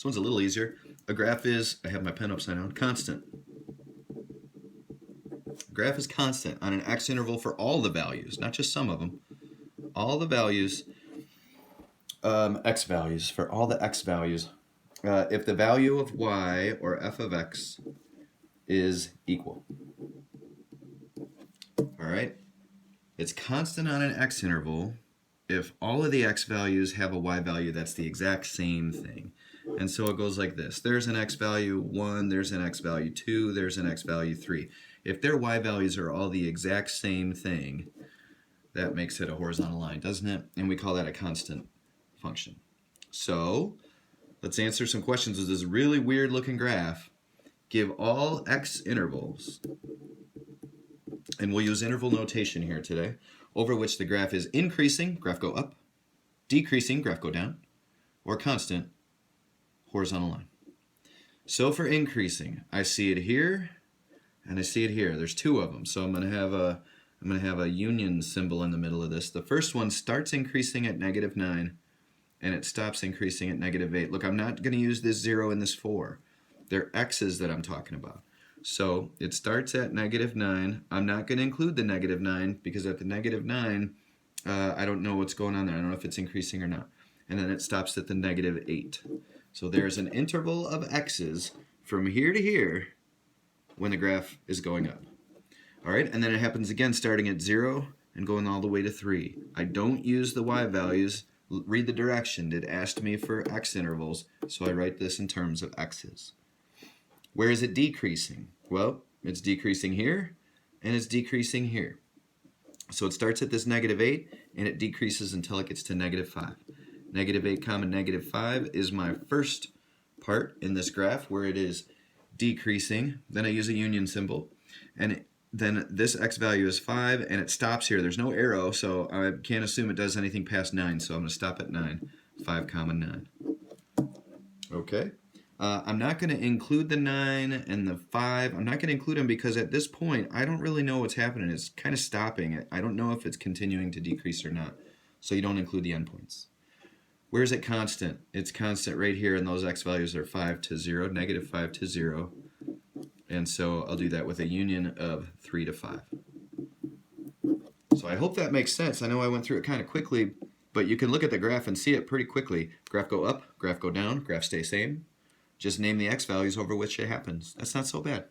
This one's a little easier. A graph is, I have my pen upside down, constant. A graph is constant on an x interval for all the values, not just some of them. All the values, x values, for all the x values. If the value of y, or f of x, is equal. All right? It's constant on an x interval if all of the x values have a y value that's the exact same thing. And so it goes like this. There's an x value 1, there's an x value 2, there's an x value 3. If their y values are all the exact same thing, that makes it a horizontal line, doesn't it? And we call that a constant function. So let's answer some questions with this really weird looking graph. Give all x intervals, and we'll use interval notation here today, over which the graph is increasing, graph go up, decreasing, graph go down, or constant, horizontal line. So for increasing, I see it here, and I see it here. There's two of them, so I'm going to have a union symbol in the middle of this. The first one starts increasing at -9, and it stops increasing at -8. Look, I'm not going to use this 0 and this 4. They're x's that I'm talking about. So it starts at -9. I'm not going to include the -9 because at the -9, I don't know what's going on there. I don't know if it's increasing or not. And then it stops at the -8. So there's an interval of x's from here to here when the graph is going up. All right, and then it happens again starting at 0 and going all the way to 3. I don't use the y values. Read the direction. It asked me for x intervals, so I write this in terms of x's. Where is it decreasing? Well, it's decreasing here, and it's decreasing here. So it starts at this -8, and it decreases until it gets to -5. -8 comma -5 is my first part in this graph where it is decreasing. Then I use a union symbol, and then this x value is 5, and it stops here. There's no arrow, so I can't assume it does anything past 9, so I'm going to stop at 9, 5 comma 9. Okay. I'm not going to include the 9 and the 5. I'm not going to include them because at this point, I don't really know what's happening. It's kind of stopping. I don't know if it's continuing to decrease or not. So you don't include the endpoints. Where is it constant? It's constant right here, and those x values are 5 to 0, -5 to 0. And so I'll do that with a union of 3 to 5. So I hope that makes sense. I know I went through it kind of quickly, but you can look at the graph and see it pretty quickly. Graph go up, graph go down, graph stay same. Just name the x values over which it happens. That's not so bad.